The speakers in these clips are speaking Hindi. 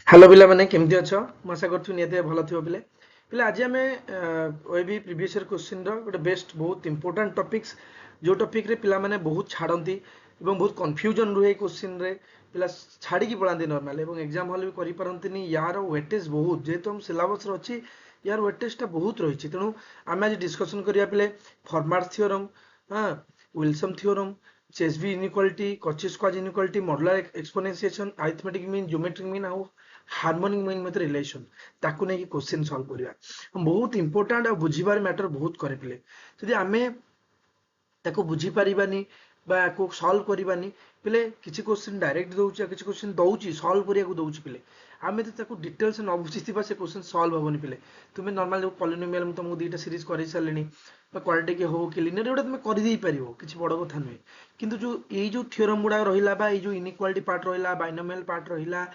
हेलो पिला माने केमती अछ म आशा करछु नियते भलो थियो पिले पिला आज हमें ओएबी प्रीवियस ईयर क्वेश्चन रो गोटे बेस्ट बहुत इंपोर्टेंट टॉपिक्स जो टॉपिक रे पिला माने बहुत छाडंती एवं बहुत कंफ्यूजन रुहे क्वेश्चन रे पिला छाडी की पळांती नॉर्मल एवं एग्जाम हॉल भी करि परंतनी यार वेटेज बहुत जेतो हम सिलेबस रो अछि यार वेटेज ता बहुत रही छि तणु आमे आज डिस्कशन करिया पिले फॉर्मेट थ्योरम हां Wilson theorem Chebyshev inequality Cauchy square inequality modular exponentiation arithmetic mean geometric mean आउ हार्मोनिक मीन मत रिलेशन ताकू नहीं कि क्वेश्चन सॉल्व करिया बहुत इंपोर्टेंट आ बुझिबार मैटर बहुत करे पिले जदि आमे ताको बुझी परिबानी बा को सॉल्व करिबानी पिले किछि क्वेश्चन डायरेक्ट दउची किछि क्वेश्चन दउची सॉल्व करिया को दउची पिले आमे तो ताको डिटेल्स न बुझिथिबा से क्वेश्चन सॉल्व होबनी पिले तुमे नॉर्मल जो पॉलिनोमियल म तुमको दुईटा सीरीज करि सारलेनी बा क्वाड्रेटिक हो कि लिनियर एटा तुमे करि देई परिबो किछि बड़ कथा नै किंतु जो एई जो थ्योरम गुडा रहिला बा एई जो इनइक्वालिटी पार्ट रहिला बाइनोमियल पार्ट रहिला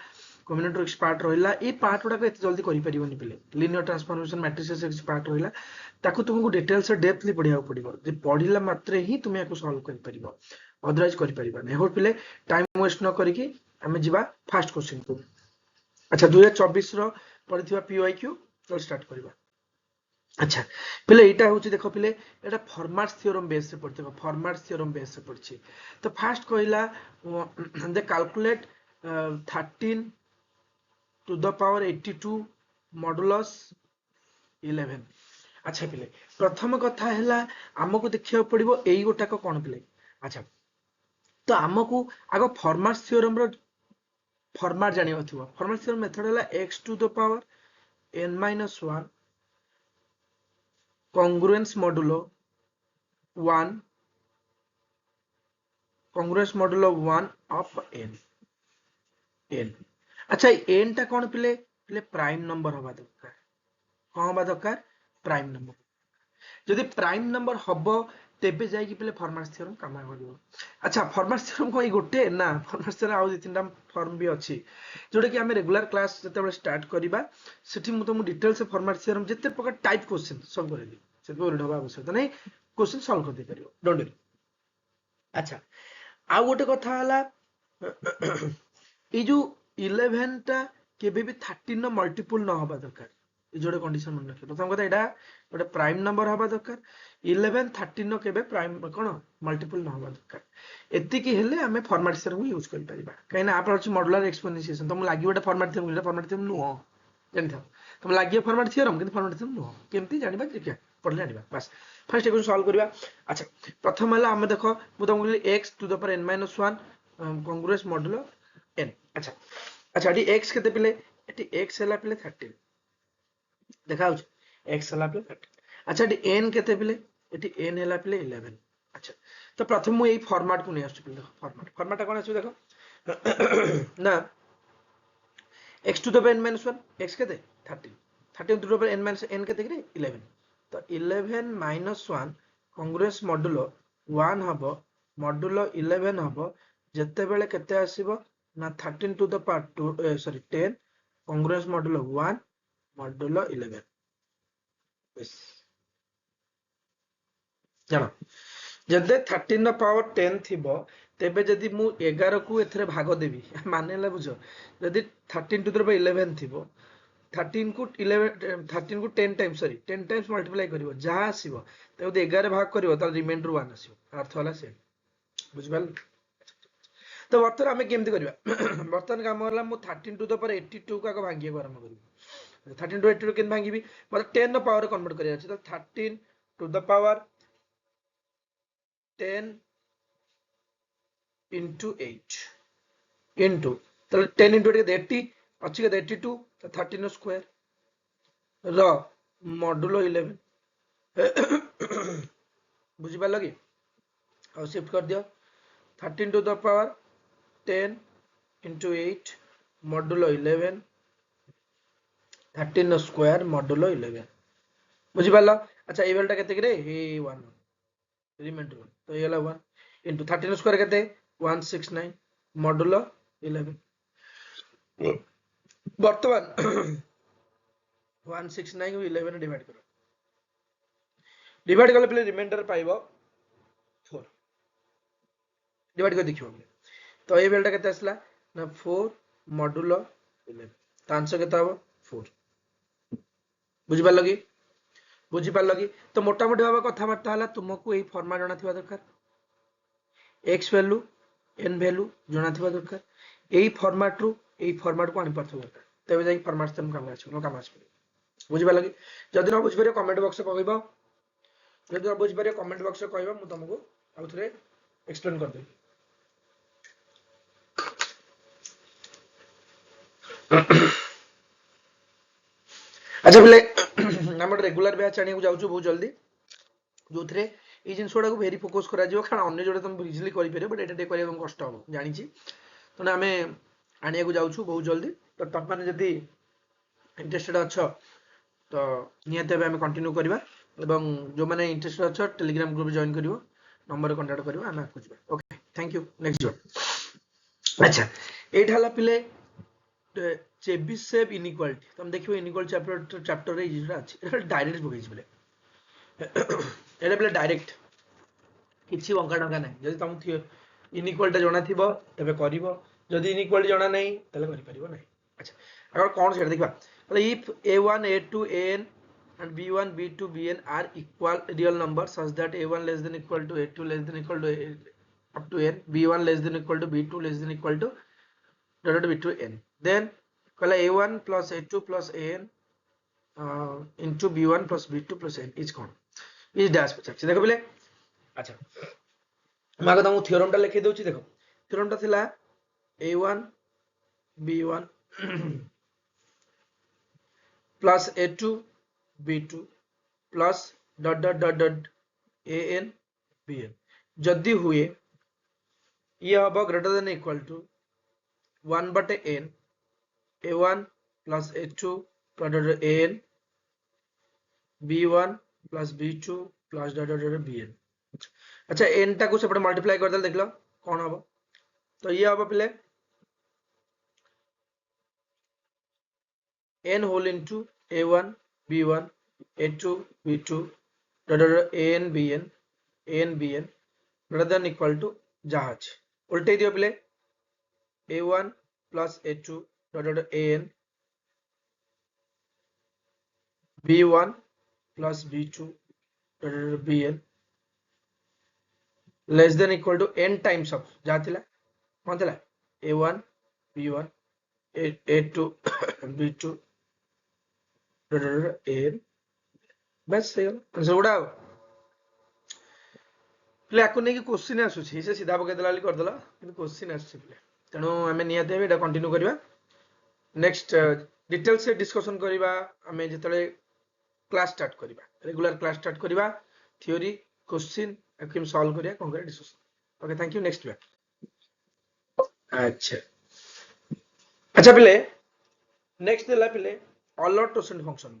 कॉम्बिनेटरिक्स पार्ट रहिला ए पार्ट गुडा एते जल्दी करि परिबोनी पिले लिनियर ट्रांसफॉर्मेशन मैट्रिसेस पार्ट रहिला ताकू तुमको डिटेल्स से डेप्थली पढ़िया पड़ो जे पढ़िला मात्रे ही तुम या सॉल्व कर अदरवाइज कर परिबा नै हो पिले टाइम वेस्ट न करिकि आमे जिबा फर्स्ट क्वेश्चन को अच्छा 2024 रो पढिथिबा पीवाईक्यू चल स्टार्ट करबा अच्छा पिले एटा होची देखो पिले एटा फॉर्मेट थ्योरम बेस से पढ़ते देखो फॉर्मेट थ्योरम बेस से पढ़छि तो फर्स्ट कहला दे calculate 13 to the power 82 modulus 11 अच्छा पिले प्रथम कथा हैला हमको देखिया पड़िबो एई गोटाक कोन पिले अच्छा तो हमको आगो फॉर्मेट थ्योरम रो फॉर्मेट जानिबो थिबो फॉर्मेट थ्योरम मेथड हैला x to the power n minus 1 congruence modulo 1 congruence modulo 1 of n n अच्छा n टा कोन पिले पिले प्राइम नंबर हवा दरकार कोन हवा दरकार प्राइम नंबर जदि प्राइम नंबर हबो तेबे जाय कि पले फॉर्मेट थ्योरम काम करिवो अच्छा फॉर्मेट थ्योरम को ई गोटे ना फॉर्मेट थ्योरम आ दि तीनटा फॉर्म भी अछि जोटा कि हमें रेगुलर क्लास जते बेले स्टार्ट करिबा सेठी मु तुम डिटेल से फॉर्मेट थ्योरम जते प्रकार टाइप क्वेश्चन सब करेबी से बोर्ड हवा आवश्यकता नहीं क्वेश्चन सॉल्व कर दे परियो डोंट वरी अच्छा आ गोटे कथा हला ए जो 11 टा केबे भी 13 नो मल्टीपल न हबा दरकार जोड़े कंडीशन मन रखे प्रथम कथा एटा गोटे प्राइम नंबर हवा दरकार 11 13 नो केबे प्राइम कोन मल्टीपल न हवा दरकार एति की हेले हमें फॉर्मेट थ्योरम यूज कर परिबा कहिना आप अछि मॉडुलर एक्सपोनेंशिएशन तुम लागि गोटे फॉर्मेट थ्योरम नु हो जानि था तुम लागि फॉर्मेट थ्योरम किंतु फॉर्मेट थ्योरम नु हो केमती जानिबा देखिया पढ़ले जानिबा बस फर्स्ट इक्वेशन सॉल्व करिबा अच्छा प्रथम हला हम देखो मु तुमको x to the power n - 1 congruence modulo n अच्छा अच्छा एटी x केते पिले एटी x हला पिले 13 देखाउ x हला पिले 13 अच्छा एटी n केते पिले एटी n हला पिले 11 अच्छा तो प्रथम मु एई फॉर्मेट को नै आछु पिले देखो फॉर्मेट कोन आछु देखो ना x to the power n - 1 x केते 13 13 to the power n - n केते कि 11 तो 11 - 1 कांग्रुएंस मॉडुलो 1 हबो मॉडुलो 11 हबो जते बेले केते आसीबो ना 13 to the power 2 sorry 10 congruence modulo 1 modulo 11 बस जानो जदे 13 नो पावर 10 थिबो तेबे जदि मु 11 को एथरे भाग देबी मानेला बुझो जदि 13 टू द पावर 11 थिबो 13 को 11 13 को 10 टाइम्स सॉरी 10 टाइम्स मल्टीप्लाई करिवो जहा आसीबो ते जदि 11 भाग करिवो त रिमाइंडर 1 आसीबो अर्थ होला से बुझबाल तो वर्तमान हमें केमती करिबा वर्तमान काम होला मु 13 टू द पावर 82 का को भागिए आरंभ करिबी 13 टू 82 केन भागिबी मतलब 10 नो पावर कन्वर्ट करिया अछि तो 13 to the power 10 into 8 into तो 10 into 8 80 अच्छी के 82 तो 13 स्क्वायर र मॉडुलो 11 बुझी पाल कि और शिफ्ट कर दियो 13 to the power 10 into 8 modulo 11 13 square modulo 11 बुझी पाल अच्छा ए बेलटा केते रे हे 1 रिमाइंडर 1 तो ये 1 into 13 स्क्वायर केते 169 मॉडुलो 11 वर्तमान 169 को 11 डिवाइड करो डिवाइड कले रिमाइंडर पाइबो 4 डिवाइड कर देखियो तो ए बेलटा केते आसला ना 4 मॉडुलो 11 तो आंसर केते हबो 4 बुझि पारलो कि तो मोटा मोटी भाबा कथा बार्ता हला तुमको एई फॉर्मेट जाना थिबा दरकार x वैल्यू n वैल्यू जाना थिबा दरकार एई फॉर्मेट रू एई फॉर्मेट को आनि पारथो दरकार तबे जाई फॉर्मेट तुम काम आछो काम आछो बुझि पारलो कि जदि न बुझि पारे कमेंट बॉक्स में कहबो जदि न बुझि पारे कमेंट बॉक्स में कहबो मु तुमको आउ थरे एक्सप्लेन कर देबी अच्छा बोले हम रेगुलर बैच आने को जाउछु बहुत जल्दी जो थरे এই জিনিসটা को भेरी फोकस करा जिवो कारण अन्य जोडे तुम इजीली करि परिबो बट एटा टे करिया कष्ट हो जानि छी तो ना हमें आनिया को जाउछु बहुत जल्दी तो तब माने जदी इंटरेस्टेड अछो तो नियते हम कंटिन्यू करबा एवं जो माने इंटरेस्टेड अछो टेलीग्राम ग्रुप जॉइन करिवो नंबर कांटेक्ट करिवो हम आकु जबा ओके थैंक यू नेक्स्ट जोन अच्छा एटा हला पिले चेबिशेव इनइक्वालिटी तुम देखियो इनइक्वालिटी चैप्टर रे इजिटा अछि एटा डायरेक्ट बगैज बोले एटा बोले डायरेक्ट किछि अंका ढंगा नै जदि तुम इनइक्वालिटी जणा थिबो तबे करिवो जदि इनइक्वालिटी जणा नै तले करि परिवो नै अच्छा अगर कोन सेटा देखबा मतलब if a1 a2 an and b1 b2 bn are equal real numbers such that a1 less than equal to a2 less than equal to up to n b1 less than equal to b2 less than equal to dot b2 n then kala a1 plus a2 plus an into b1 plus b2 plus n is कौन is dash पचास देखो बोले अच्छा मैं कहता हूँ थ्योरम टा लिखि दउची देखो थ्योरम टा थिला a1 b1 plus a2 b2 plus dot dot dot dot an bn जदि हुए ये हबो ग्रेटर देन इक्वल टू 1 बटे n a1 plus a2 plus dot dot an b1 plus b2 plus dot dot dot bn अच्छा n टा को सेपटे मल्टीप्लाई कर देल देखलो कोन हबो तो ये हबो पिले n whole into a1 b1 a2 b2 dot dot an bn greater than equal to जहाज उल्टे दियो पिले a1 plus a2 dot dot an b1 plus b2 dot dot bn less than equal to n times of जहाँ थिला कौन थिला a1 b1 a2 b2 dot dot an बस सही गला आंसर उड़ा प्ले आको नै कि क्वेश्चन आसुछि से सीधा पके देला कर देला किंतु क्वेश्चन आसुछि प्ले तेणु आमे नियाते एटा कंटिन्यू करबा नेक्स्ट डिटेल से डिस्कशन करबा आमे जेतले क्लास स्टार्ट करबा रेगुलर क्लास स्टार्ट करबा थ्योरी क्वेश्चन आकिम सॉल्व करिया कोन करे discussion okay thank you next वे अच्छा अच्छा प्ले नेक्स्ट देला प्ले अलॉट टोसेंट फंक्शन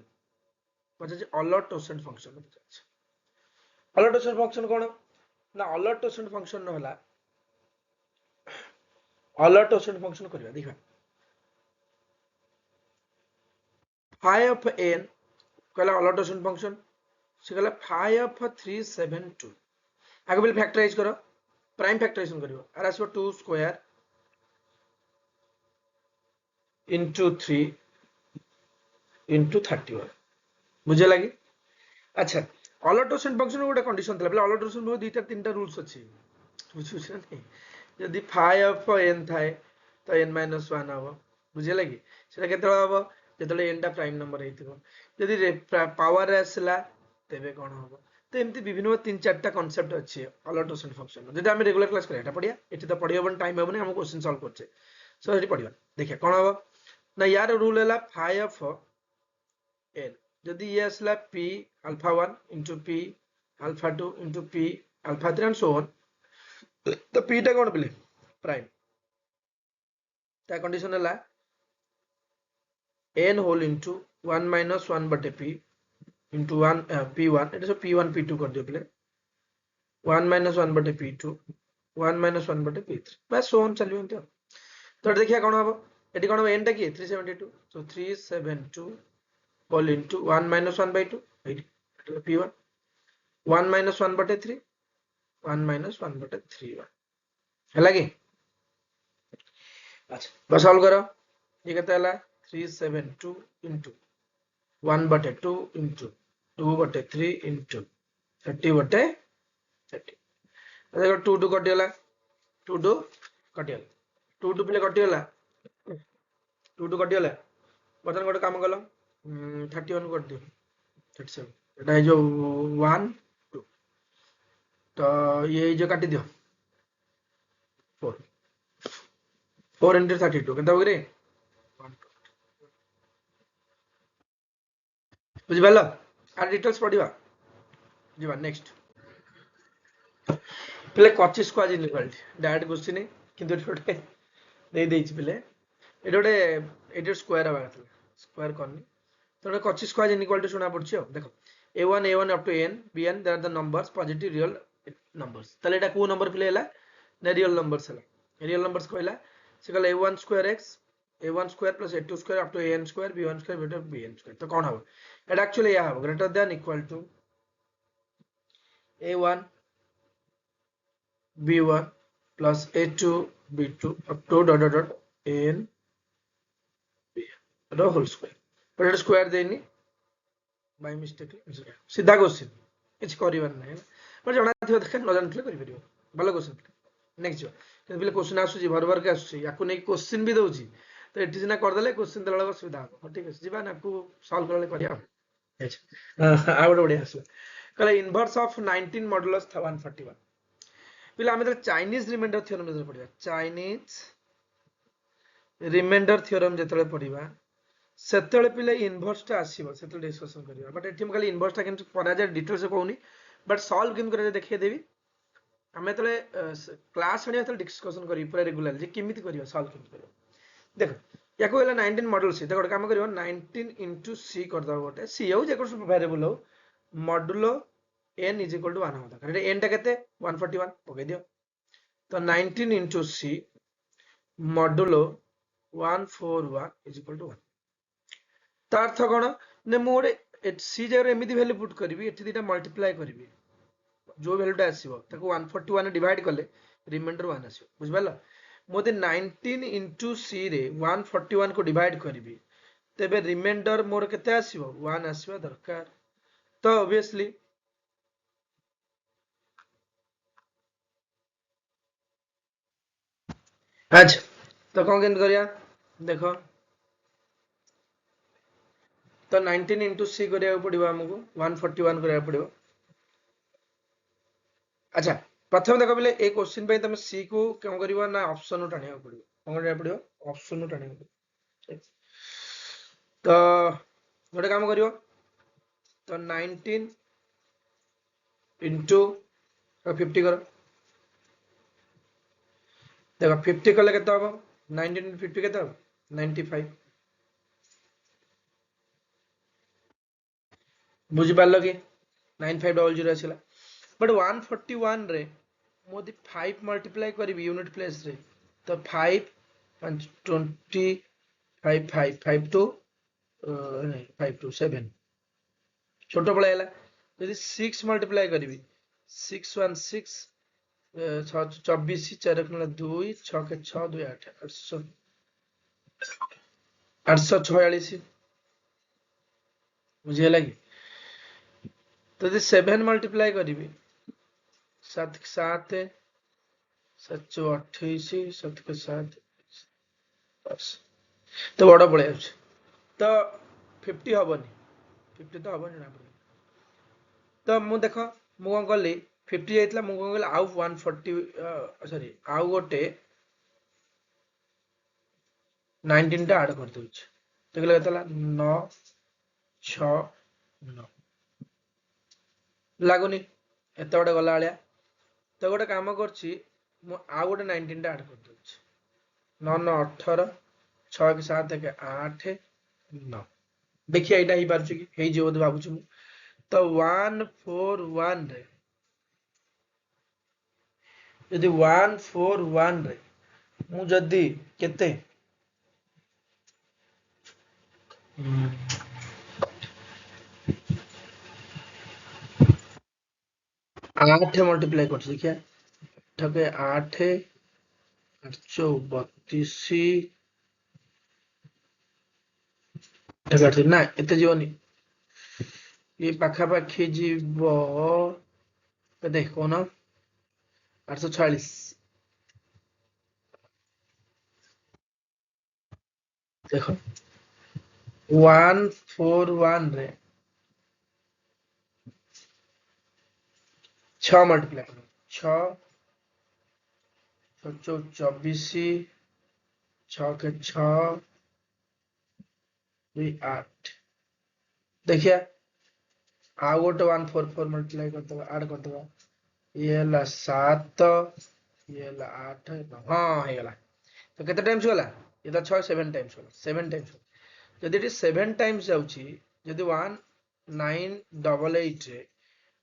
पछे Euler totient function Euler totient function कोन ना अलॉट टोसेंट फंक्शन न होला अलॉट टोसेंट फंक्शन करबा देखा phi of n कहला अलॉट टोसेंट फंक्शन से कहला phi of 372 आगे बिल फैक्टराइज करो प्राइम फैक्टराइजेशन करिवो आर आसो 2 स्क्वायर into 3 into 31 बुझे लगी अच्छा अलॉट टोसेंट फंक्शन गोटे कंडीशन थला पहले अलॉट टोसेंट बहुत दुईटा तीनटा रूल्स अछि बुझुछ नै यदि phi of n थाए तो n - 1 हबो बुझे लगी सेटा केते हबो जेतले n टा प्राइम नंबर हेतिबो यदि पावर आसला तेबे कोन हबो तो एमती विभिन्न तीन चारटा कांसेप्ट अछि अलॉट टोसेंट फंक्शन जदि हम रेगुलर क्लास करेटा पडिया एठी तो पढियो बन टाइम हेबो नै हम क्वेश्चन सॉल्व करछे सो एठी पढिया देखिया कोन हबो ना यार रूल हैला phi of n जदि ये असला p alpha 1 into p alpha 2 into p alpha 3 and so on तो p टा कोन पिले प्राइम ता कंडीशन हैला n whole into 1 minus 1 बटे p into 1 p1 it is p1 p2 कर दियो पिले 1 minus 1 बटे p2 1 minus 1 बटे p3 बस so on चलियो एंते तो देखिया कोन हबो एटी कोन n टा की 372 so 372 whole into 1 minus 1 by 2 eighty p1 1 minus 1 बटे 3 1 minus 1 बटे 3 है लगी अच्छा बस सॉल्व करो ये कहता है 372 into 1 बटे 2 into 2 बटे 3 into 30 बटे 30 देखो 2 2 कटिगला 2 2 कटिगला 2 2 पिले कटिगला 2 2 कटिगला बर्तन गोटे काम कल 31 कर दियो 37 एटा है जो 1 2 तो ये जो काटी दियो 4 4 into 32 केता होगरे बुझि पालो आ डिटेल्स पढिबा जीवा नेक्स्ट पिले 25 स्क्वायर इनइक्वालिटी डायरेक्ट क्वेश्चन किंतु एटोटे दे देछि पिले एटोटे एटो स्क्वायर आवा था स्क्वायर करनी तो 25 स्क्वायर इनइक्वालिटी सुना पड़छि देखो a1 up to n bn there are the numbers positive real numbers तले एटा को नंबर पिले हला ना रियल नंबर्स हला रियल नंबर्स कहला से कहला a1 square x a1 square plus a2 square up to an square b1 square bn square तो कौन हबो एटा एक्चुअली या हबो greater than equal to a1 b1 plus a2 b2 up to dot dot dot an bn रो होल स्क्वायर पर एटा स्क्वायर देनी बाय मिस्टेक सीधा क्वेश्चन किछ करिवार नै पर जणा थियो देख न जानथले करि परियो भलो क्वेश्चन नेक्स्ट जो कि बिले क्वेश्चन आसुची भर भर के आसुची याकू नै क्वेश्चन भी दउची तो एटी सिना कर देले क्वेश्चन देला बेला सुविधा हो ठीक है जीवा ना को सॉल्व करले करिया अच्छा आ बड बढ़िया आसला कहले इनवर्स ऑफ 19 मॉडुलस 141 पिला हम चाइनीज रिमाइंडर थ्योरम जतले पढिबा चाइनीज रिमाइंडर थ्योरम जतले पढिबा सेतले पिले इनवर्स टा आसीबो सेतले डिस्कशन करिया बट एठी हम खाली इनवर्स टा केन परा जा डिटेल्स कहउनी बट सॉल्व केन करे देखिए देबी हमें तले क्लास हनिया तले डिस्कशन करी पूरा रेगुलर जे केमिति करियो सॉल्व केन करियो देखो याको होला 19 मॉडुल सी देखो काम करियो 19 into c कर दो गोटे c हो जे कोन वेरिएबल हो modulo n is equal to 1 होता है n टा केते 141 पके दियो तो 19 into c modulo 141 is equal to 1 तार अर्थ कोन ने मोरे सी जगह एमिति वैल्यू पुट करबी एठी दिटा मल्टीप्लाई करबी जो वैल्यूटा आसीबो ताको 141 डिवाइड करले रिमाइंडर 1 आसीबो बुझ पालो मोदे 19 into c रे 141 को डिवाइड करबी तेबे रिमाइंडर मोर केते आसीबो 1 आसीबो दरकार तो ऑब्वियसली आज तो कोन केन करिया देखो तो 19 into c करिया पड़िबो हमको 141 करिया पड़िबो अच्छा प्रथम देखो बोले ए क्वेश्चन पे तुम सी को क्यों करिवो ना ऑप्शन टाणिया पड़िबो कोन टाणिया पड़िबो ऑप्शन टाणिया पड़िबो तो गोटे काम करिवो तो 19 into 50 करो देखो 50 कले केते हबो 19 into 50 केते हबो 95 बुझी पारलो कि 9500 आसिला बट 141 रे मोदी 5 मल्टीप्लाई करी यूनिट प्लेस रे तो 5 and 20 5 5 5 to 5 to 7 छोटो पळे हला यदि 6 मल्टीप्लाई करी 6 1 6 24 4 2 6 के 6 2 8 846 बुझे लगी तो यदि 7 मल्टीप्लाई करी 7 7 7 28 7 के 7 तो बड़ा पड़े तो 50 हबनी 50 तो हबनी ना तो मु देखो मु कोन करली 50 जाइतला मु कोन करली आउ 140 सॉरी आउ गोटे 19 टा ऐड कर दोछ तो केला केतला 9 6 9 लागुनी एते बडे गला आलिया तो गोटे काम करछि मु आउ गोटे 19 टा ऐड कर दोछ 9 9 18 6 के 7 के 8 9 देखिए एटा ही पारछु कि हेई जे बोध भाबुछु तो 141 रे यदि 141 रे मु जदी केते 8 मल्टीप्लाई कर देखिए ठके 8 832 ଏଗାର ନା ଏତେ ଯିବନି ये पाखापाखि जीव केते कौन 846 देखो 141 रे 6 मल्टीप्लाई करो 6 24 6 के 6 2 8 देखिए आउ गोटे 144 मल्टीप्लाई करदबा ऐड करदबा ये ହେଲା 7 ये ହେଲା 8 हाँ ହେଇଗଲା तो केते टाइम्स गला ये तो 6 7 टाइम्स गला 7 टाइम्स जदि एटी 7 टाइम्स जाउची जदि 1988 रे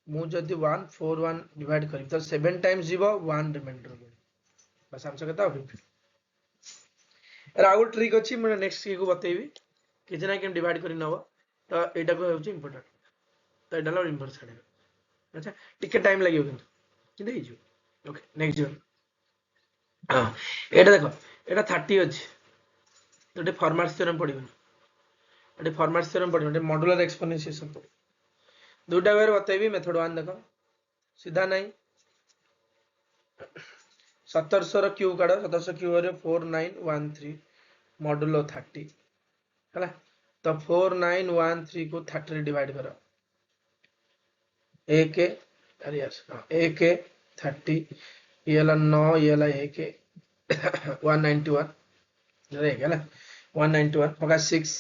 मु जदि 141 डिवाइड करी तो 7 टाइम्स जीवो 1 रिमाइंडर बस आंसर केता हो एरा आउट ट्रिक अछि मैं नेक्स्ट को बतेबी कि जना केम डिवाइड करी नबो तो एटा को होची इंपोर्टेंट तो एटा लो इनवर्स काढे अच्छा टिके टाइम लागियो किंतु हे जो ओके नेक्स्ट जो हां एटा देखो एटा 30 अछि तो एटा फॉर्मेट थ्योरम पडिबो एटा फॉर्मेट थ्योरम पडिबो एटा मॉड्यूलर एक्सपोनेंशिएशन पडिबो दुटा बार बतेबी मेथड 1 देखो सीधा नहीं 1700 रो क्यू काढो 1700 क्यू रे 4913 मॉड्यूलो 30 हला तो 4913 को 30 रे डिवाइड करो एक अरे यार एक 30 ये ला 9 ये ला एक 191 जरे गेला 191 पका 6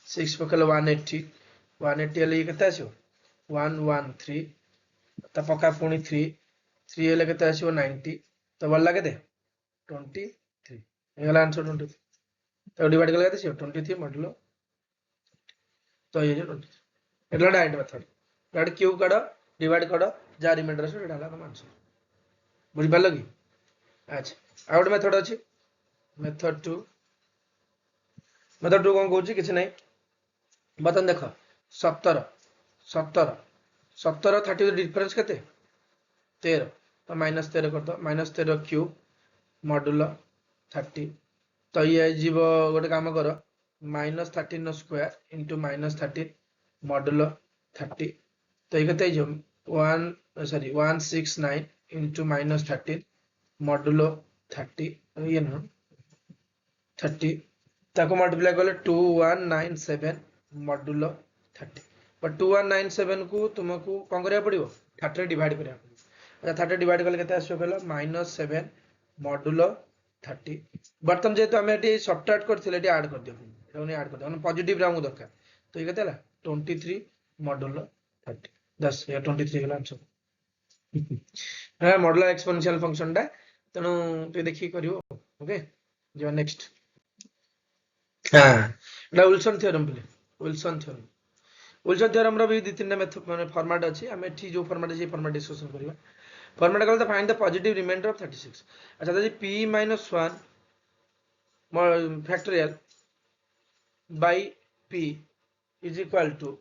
6 पकल 180 180 ले केते आछो 113 त पका पुनी 3 3 ले केते आछो 90 तो बल्ला केते 23 एगला आंसर 23 तो डिवाइड कले केते 23 मॉडुलो तो ये जो 23 एला डायरेक्ट मेथड डायरेक्ट क्यू काढो डिवाइड करो जा रिमाइंडर से डाला हम आंसर बुझ पालो कि अच्छा आउट मेथड अछि मेथड 2 कोन कहूची किछ नै बतन देखो 17 17 17 30 डिफरेंस केते 13 तो -13 कर दो -13 क्यूब मॉड्यूलो 30 तो ये जीवो गोटे काम करो -13 स्क्वायर इनटू -13 मॉड्यूलो 30 तो ये केते जो 169 into -13 मॉड्यूलो 30 ये ना 30 ताको मल्टीप्लाई करले 2197 मॉड्यूलो 30 पर 2197 को तुमको कोन करिया पड़िबो 30 रे डिवाइड करिया अच्छा 30 डिवाइड करले केते आसो कहलो -7 मॉड्यूलो 30 बर्तन जेतो हमें एटी सब्ट्रैक्ट करथिले एटी ऐड कर दियो एटा ने ऐड कर दियो पॉजिटिव रा हमु दरकार तो ये केते हला 23 मॉड्यूलो 30 10 या 23 गला आंसर हाँ मॉडुलर एक्सपोनेंशियल फंक्शन टा तेणु तो देखिए करियो ओके जो नेक्स्ट हाँ एटा विल्सन थ्योरम बोले विल्सन थ्योरम रो भी दि तीन मेथड माने फॉर्मेट अछि हम एठी जो फॉर्मेट अछि फॉर्मेट डिस्कशन करिवा फॉर्मेट कहल त find the positive remainder of 36 अच्छा जदि p - 1 factorial by p is equal to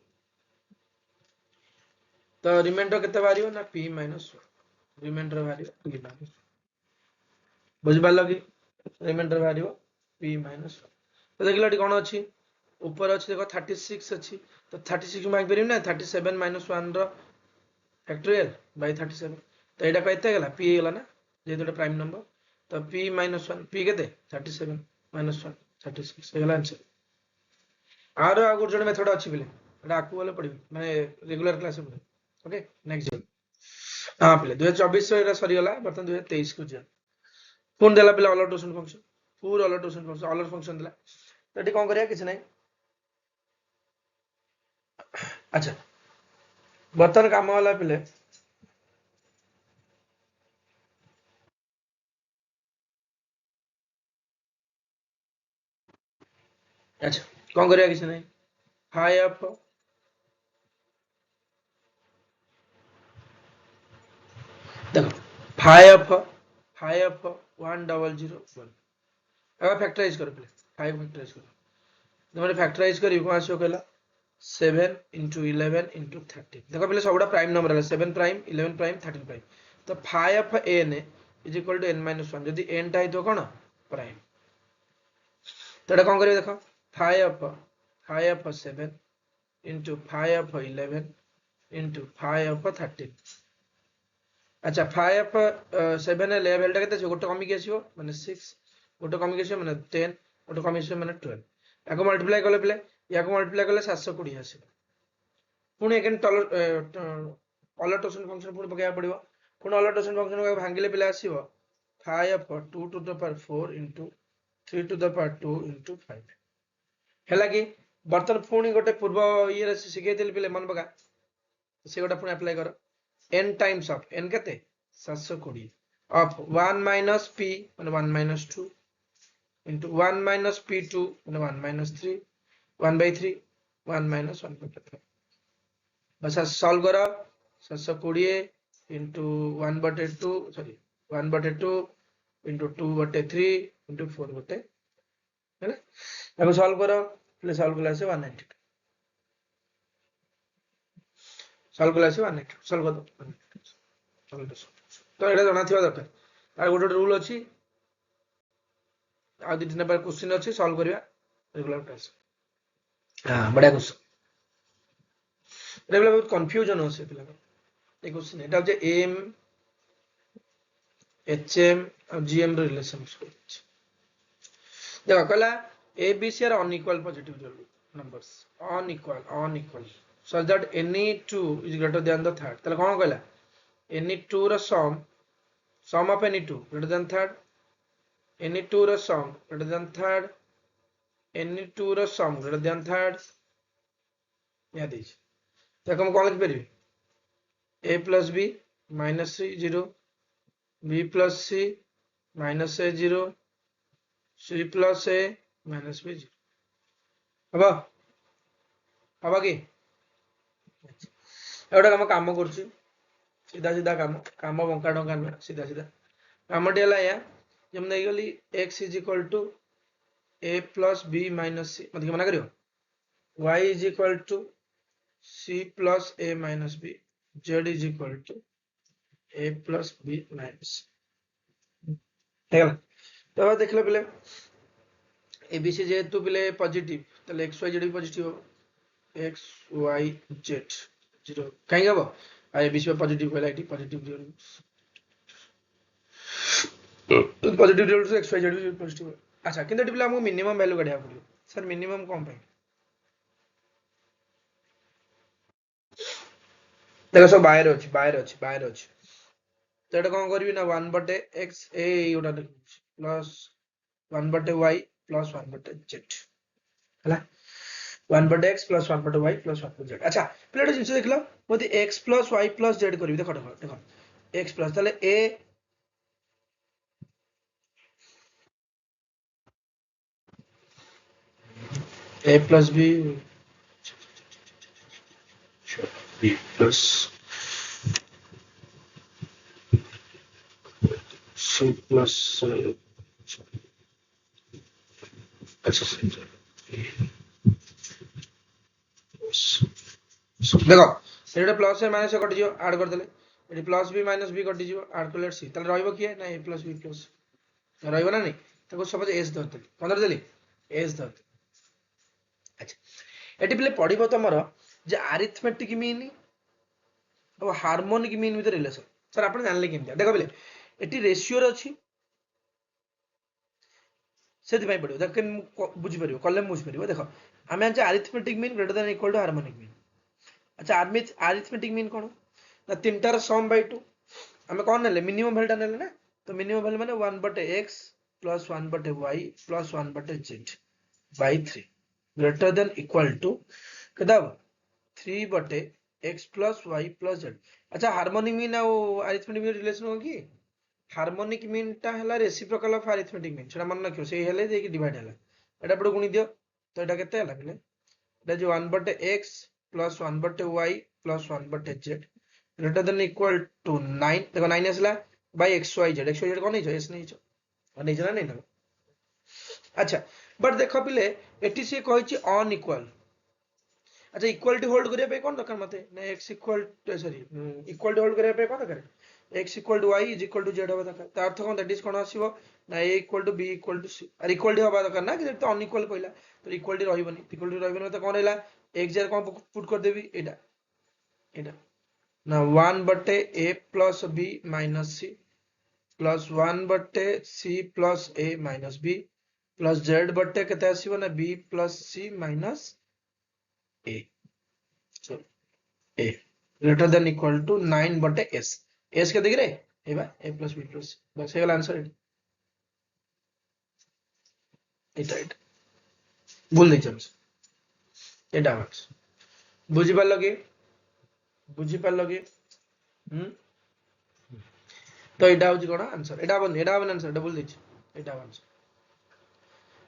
तो रिमाइंडर केते बारियो ना p - 1 रिमाइंडर बारियो p - बुझि पालो कि रिमाइंडर बारियो p - 1 तो देखिलो एटी कोन अछि ऊपर अछि देखो 36 अछि तो 36 माइक परिम ना 37 - 1 रो फैक्टोरियल बाय 37 तो एटा कते गेला p गेला ना जे दुटा प्राइम नंबर तो p - 1 p केते 37 - 1 36 गेला आंसर आरो आ गुड जण मेथड अछि बिले एटा आकु वाले पढिबे माने रेगुलर क्लास में ओके नेक्स्ट हां पिले 2024 एटा सरी गेला बर्तन 2023 को जे कोन देला पिले ऑलर टोसन फंक्शन पूरा ऑलर टोसन फंक्शन ऑलर फंक्शन देला तो एटी कोन करिया किछ नै अच्छा बर्तन काम वाला पिले अच्छा कोन करिया किछ नै हाई अप देखो 5 1001 अब फैक्टराइज करो पहले 5 फैक्टराइज करो तुमने फैक्टराइज करी को आसो कहला 7 into 11 into 13 देखो पहले सबटा प्राइम नंबर है 7 प्राइम 11 प्राइम 13 प्राइम तो 5 n is equal to n - 1 यदि n टा तो कोन प्राइम तो एटा कोन करियो देखो 5 phi of 7 into phi of 11 into phi of 13 अच्छा phi of 7 ले वैल्यू टा केते गोटे कमी के आसीबो माने 6 गोटे कमी के आसीबो माने 10 गोटे कमी आसीबो माने 12 याको मल्टीप्लाई करले पिले याको मल्टीप्लाई करले 720 आसीबो पुणी अगेन अलटरेशन फंक्शन पुणी पकाया पड़िबो पुणी अलटरेशन फंक्शन को भांगिले पिले आसीबो phi of 2 to the power 4 into 3 to the power 2 into 5 हैला कि बर्तन पुणी गोटे पूर्व ये शिखे दिल पिले मन पका से गोटे पुणी अप्लाई करो n times of n केते 720 of 1 minus p माने 1 minus 2 into 1 minus p2 माने 1 minus 3 1 by 3 1 minus 1 by 3 बस सॉल्व करो 720 into 1 बटे 2 सॉरी 1 बटे 2 into 2 बटे 3 into 4 बटे है ना अब सॉल्व करो पहले सॉल्व कला से 192 सॉल्व कला से 192 सॉल्व कर दो तो एटा जଣା थिबा दरकार आ गोटे रूल अछि आ दि नंबर क्वेश्चन अछि सॉल्व करिया रेगुलर क्लास हां बढ़िया क्वेश्चन रेगुलर बहुत कंफ्यूजन होसे पिला ए क्वेश्चन एटा जे एम एचएम और जीएम रो रिलेशन देखो कहला a b c are unequal positive numbers unequal such that any two is greater than the third तले कोन कहला any two row sum of any two greater than third any two row sum greater than third any two row sum greater than third या दीजिए देखो हम कौन लिख परिबे a plus b minus c 0 b plus c minus a 0 c plus a minus b 0 हबा कि एटा काम करछि सीधा सीधा काम बंका डंका न सीधा सीधा काम टेला या जम नै गली x is equal to a plus b minus c मतलब मना करियो y is equal to c plus a minus b z is equal to a plus b minus c ठीक है तो देखले पहले abc जेतु पहले पॉजिटिव तले x y z भी पॉजिटिव हो x y z 0 कहीं गबो आ abc पॉजिटिव कहला इटी पॉजिटिव 0 तो पॉजिटिव 0 से x y z भी पॉजिटिव अच्छा किंतु एटी पहले हमको मिनिमम वैल्यू काढिया पड़ियो सर मिनिमम कोन पे देखो सब बाहर अछि तो एटा कोन करबी ना 1 बटे x ए योटा प्लस 1 बटे y प्लस 1 बटे z हला 1 बटे x प्लस 1 बटे y प्लस 1 बटे z अच्छा पहले एटा जिंस देखलो Modi x plus y plus z करबी देखो x प्लस तले a plus b b plus c plus अच्छा देखो एटा प्लस ए माइनस कट जियो ऐड कर देले एटी plus b minus b cut जियो ऐड कर ले c तले रहइबो किए ना a plus b plus रहइबो ना नहीं ताको सपोज s धर देली कोन धर देली s धर अच्छा एटी पले पढिबो तमरो जे अरिथमेटिक मीन और harmonic mean with relation sir आपण जानले केमते देखो पले एटी रेशियो रे अछि सेति भाई पडियो देख बुझि परियो कॉलम बुझि परियो देखो हमें जे arithmetic mean greater than equal to harmonic mean अच्छा अरिथमेटिक मीन कोन ना तीनटार सम बाय 2 हमें कोन नेले मिनिमम वैल्यू नेले ना तो मिनिमम वैल्यू माने 1 बटे x प्लस 1 बटे y प्लस 1 बटे z by 3 greater than equal to केदा 3 बटे x plus y plus z अच्छा हार्मोनिक मीन और अरिथमेटिक मीन रिलेशन हो कि हार्मोनिक मीन टा हला रेसिप्रोकल ऑफ अरिथमेटिक मीन छडा मन रखियो से हेले जे कि डिवाइड हला एटा पड गुणी दियो तो एटा केते हला पिले एटा जो 1 बटे x प्लस 1 बटे y प्लस 1 बटे z greater than equal to 9 देखो 9 असला बाय xyz कोन नै छ s नै छ और नै जना नै न अच्छा बट देखो पिले एटी से कहै छी अनइक्वल अच्छा इक्वालिटी होल्ड करिया पे कोन दरकार मते ना x equal sorry equality hold करिया पे कोन दरकार x equal to y is equal to z হবা দরকার তার অর্থ কোন দ্যাট ইজ কোন আসিব না a equal to b equal to c আর ইকুয়ালিটি হবা দরকার না কিন্তু অনইকুয়াল কইলা তো ইকুয়ালিটি রহিবনি তো কোন হইলা x এর কোন পুট করে দেবি এটা এটা না 1 बटे a plus b minus c plus 1 बटे c plus a minus b plus z बटे केते आसीबो ना b plus c minus a so a greater than equal to 9 बटे s s के देखि रे एबा a plus b plus बस हे वाला आंसर এটা এটা ভুল দেই চান্স এটা মার্কস বুঝি পারলো কি তো এটা হচ্ছে কোন आंसर এটা হবনি आंसर এটা ভুল দিছি এটা হবে आंसर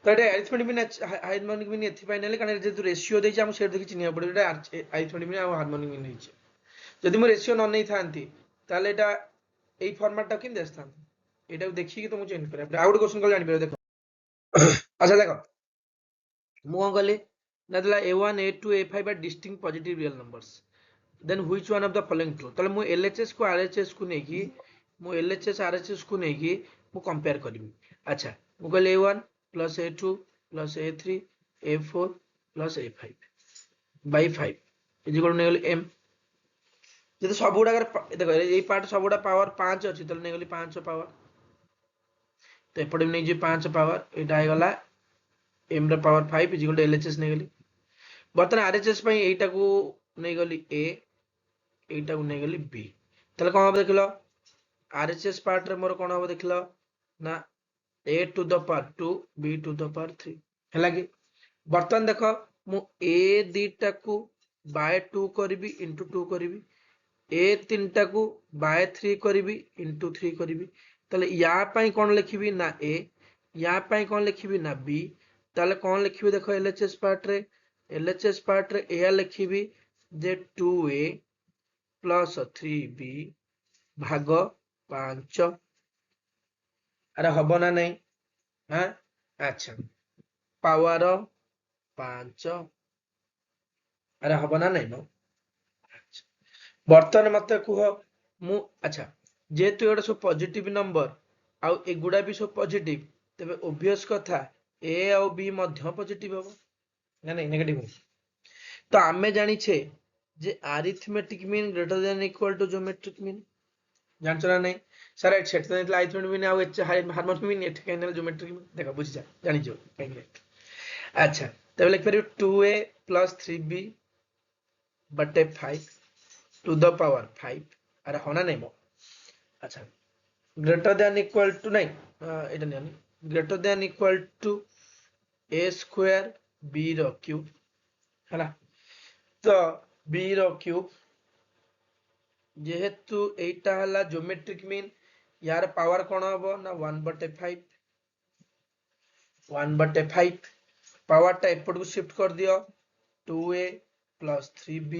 তো এটা অ্যারিথমেটিক মিন হারমোনিক মিন এথি ফাইনালি কারণ যেহেতু রেশিও দেইছি আমি সেটা দেখি চিনিয়া পড়ে এটা অ্যারিথমেটিক মিন আর হারমোনিক মিন হইছে যদি মু রেশিও ন নেই থান্তি তাহলে এটা এই ফরম্যাটটা কেন দেস্তাম এটা দেখি কি তুমি চেঞ্জ করে আর কোশ্চেন কল জানি পারে দেখো আচ্ছা দেখো মু কোন কলি না দিলা a1 a2 a5 আর distinct positive real numbers then which one of the following true তাহলে মু LHS को RHS को নেকি মু LHS RHS को নেকি মু कंपेयर करबी अच्छा मु कहले a1 plus a2 plus a3 a4 plus a5 by 5 is equal to नेगली m যদি সবগুড়া দেখো এই পার্ট সবগুড়া পাওয়ার 5 আছে তাহলে নেগলি 5 পাওয়ার তো এপটে নেই যে 5 পাওয়ার এটা আই গলা m র পাওয়ার 5 is equal to LHS নেগলি বর্তমানে RHS পাই এইটাকু নেগলি a এইটা উনে গলি বি তাহলে কোন হবে দেখিলো আরএচএস পার্ট রে মোর কোন হবে দেখিলো না a to the power 2 b to the power 3 হেলা কি বর্তমান দেখো মু a দুইটা কু বাই 2 করিবি ইনটু 2 করিবি a তিনটা কু বাই 3 করিবি ইনটু 3 করিবি তাহলে ইয়া পাই কোন লিখিবি না a ইয়া পাই কোন লিখিবি না b তাহলে কোন লিখিবি দেখো এলএচএস পার্ট রে এয়া লিখিবি যে 2a plus 3b भाग 5 अरे हबो ना नहीं हाँ अच्छा पावर 5 अरे हबो ना नहीं नो अच्छा बर्तमान मत कुह मु अच्छा जेतु एटा सब पॉजिटिव नंबर आउ एगुडा भी सब पॉजिटिव तबे ऑब्वियस कथा a आउ b मध्य पॉजिटिव हबो ना नहीं नेगेटिव तो आमे जानि छे जे arithmetic mean greater than equal to geometric mean जानছো না নাই স্যার এট সেট তাহলে अरिथमेटिक मीन आउ एच हार्मोनिक मीन एट काइनेल ज्योमेट्रिक मीन देखा बुझी जा जानि जो काइने अच्छा तबे लिख परियो 2a + 3b बटे 5 टू द पावर 5 अरे होना नहीं मो अच्छा ग्रेटर देन इक्वल टू नहीं এটা নেই greater than equal to a square b रो क्यूब हैला तो b रो क्यूब जेहेतु एटा हला ज्योमेट्रिक मीन यार पावर कोन हबो ना 1/5 पावर टा एपट को शिफ्ट कर दियो 2a + 3b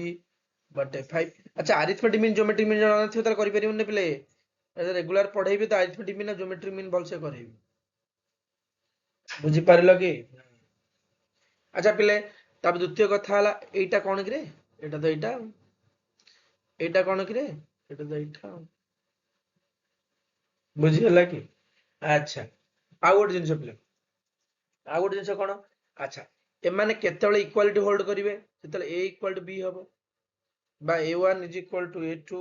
/ 5 अच्छा अरिथमेटिक मीन ज्योमेट्रिक मीन जाना थियो त करि परिबन ने पिले रेगुलर पढाइबे त अरिथमेटिक मीन ज्योमेट्रिक मीन बोल से करैबे बुझी पारिलो कि अच्छा पिले तब द्वितीय कथा हला एटा कोन कि रे एटा तो एटा कोन कि रे एटा तो एटा बुझी हला कि अच्छा आ गोट जिंस पिले आ गोट जिंस कोन अच्छा ए माने केतेले इक्वालिटी होल्ड करिवे जेतले a = b हबो बा a1 = a2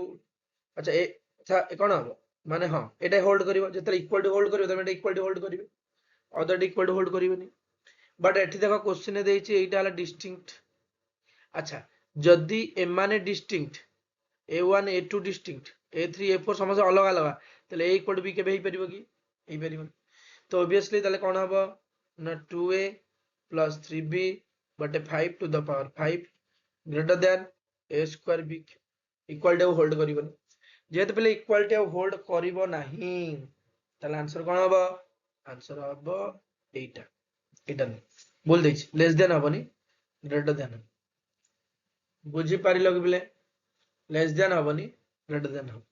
अच्छा ए अच्छा ए कोन हबो माने हां एटा होल्ड करिवो जेतले इक्वालिटी होल्ड करिवो तमे एटा इक्वालिटी होल्ड करिवे अदर इक्वालिटी होल्ड करिवोनी बट एठी देखो क्वेश्चन ए देइछि एटा हला डिस्टिंक्ट अच्छा जदी ए माने distinct a1 a2 distinct a3 a4 समस्त अलग अलग तले a = b केबे ही परिबो कि ही परिबो तो ऑब्वियसली तले कोन हबो ना 2a + 3b / 5 to the power 5 greater than a square b equality hold करिवोनी जेते पहिले इक्वालिटी होल्ड करिवो नाही तले आंसर कोन हबो आंसर हबो एटा एटा बोल देछि लेस देन हबोनी ग्रेटर देन बुझी पारिलो कि बिले लेस देन हबोनी ग्रेटर देन हबो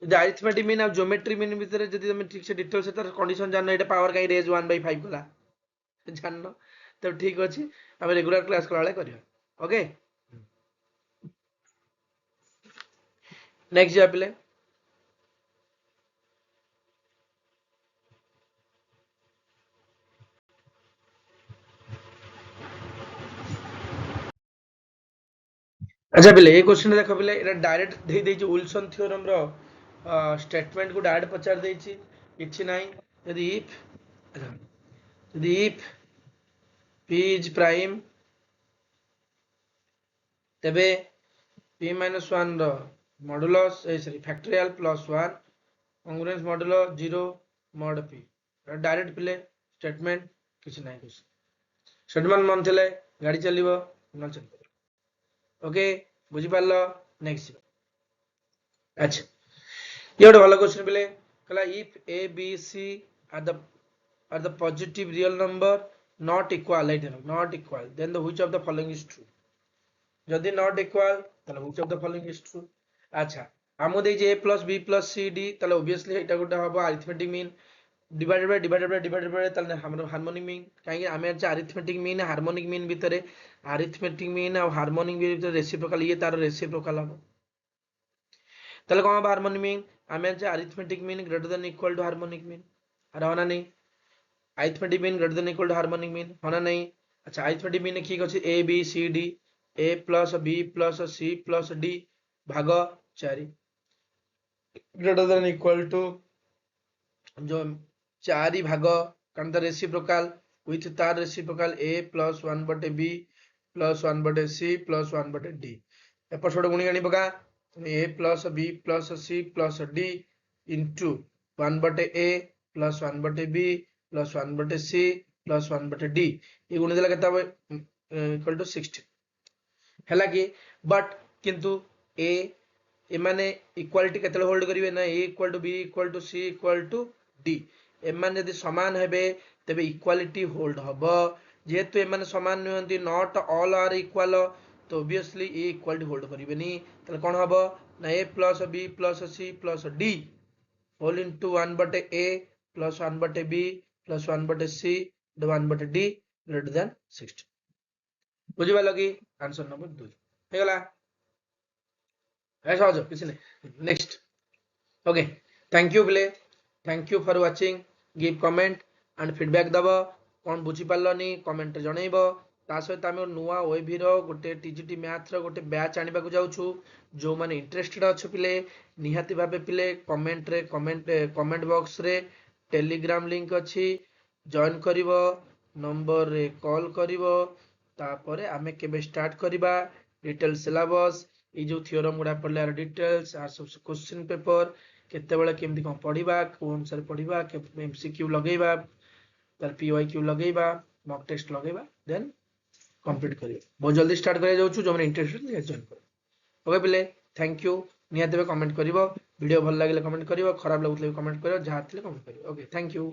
যদি अरिथमेटिक मीन और ज्योमेट्री मीन ভিতরে যদি তুমি ঠিক সে ডিটেইলস এর কন্ডিশন জানো এটা পাওয়ার কাই রেজ 1/5 গলা জানো তো ঠিক আছে আমি রেগুলার ক্লাস করালে করিও ওকে नेक्स्ट जा पिले अच्छा पिले ये क्वेश्चन देखो पिले एटा डायरेक्ट दे देछि विल्सन थ्योरम रो स्टेटमेंट को डायरेक्ट पचार देछि किछि नाही यदि इफ p इज प्राइम तबे p - 1 रो modulus sorry factorial plus 1 congruence modulo 0 mod p direct पिले स्टेटमेंट किछि नाही कुछ स्टेटमेंट मन थले गाड़ी चलिबो न चलिबो ओके बुझि पारलो नेक्स्ट अच्छा ये गोटे भल क्वेश्चन पिले कहला if a b c are the positive real number not equal not equal then the which of the following is true जदि not equal ताले which of the following is true अच्छा हमो दे जे a plus b plus c d ताले obviously एटा गोटे हबो arithmetic mean divided by ताले harmonic mean काहे आमे arithmetic mean harmonic mean भितरे arithmetic mean और harmonic mean भितरे रेसिप्रोकल ये तार रेसिप्रोकल हबो ताले कोन हार्मोनिक मीन आमे arithmetic mean greater than equal to harmonic mean अरे होना नहीं arithmetic mean greater than equal to harmonic mean होना नहीं अच्छा अरिथमेटिक मीन ठीक अछि a b c d a plus b plus c plus d भाग 4 ग्रेटर देन इक्वल टू जो 4 भाग कारण द रेसिप्रोकल विथ तार रेसिप्रोकल a plus 1 बटे b plus 1 बटे c plus 1 बटे d एपर छोड़ गुणी गणी पका a plus b plus c plus d into 1 बटे a plus 1 बटे b plus 1 बटे c plus 1 बटे d ये गुणी देला केता इक्वल टू 60 हैला कि बट किंतु a ए माने इक्वालिटी केतले होल्ड करिवे ना a equal to b equal to c equal to d ए माने यदि समान हेबे तबे इक्वालिटी होल्ड हबो जेहेतु ए माने समान नहंती नॉट ऑल आर इक्वल तो ऑब्वियसली ए इक्वालिटी होल्ड करिवेनी तले कोन हबो ना a plus b plus c plus d whole into 1 बटे a plus 1 बटे b plus 1 बटे c 1 बटे d ग्रेटर देन 60 बुझि बालो कि आंसर नंबर 2 हे गला ऐसा हो जाओ किसी ने नेक्स्ट ओके थैंक यू प्ले thank you for watching give comment and feedback दबो कोन बुझि पारलनी कमेंट रे जणैबो ता सहित आम नुआ ओएभी रो गोटे टीजीटी मैथ रो गोटे बैच आनिबा को जाउछु जो माने इंटरेस्टेड अच्छो पिले निहाती भाबे पिले कमेंट बॉक्स रे टेलीग्राम लिंक अछि जॉइन करिवो नंबर रे कॉल करिवो तापरे आमे केबे स्टार्ट करिबा डिटेल सिलेबस ए जो थ्योरम गुडा पढले डिटेल्स आर सब क्वेश्चन पेपर केते बेले केमती कोन पढिबा कोन सर पढिबा के एमसीक्यू लगेबा तार पीवाईक्यू लगेबा मॉक टेस्ट लगेबा देन कंप्लीट करियो बहुत जल्दी स्टार्ट करिया जाउछु जो माने इंटरेस्टेड ले जॉइन करो ओके पिले थैंक यू निया देबे कमेंट करिवो वीडियो भल लागिले कमेंट करिवो खराब लागुतले कमेंट करिवो जहा थिले कमेंट करिवो ओके थैंक यू।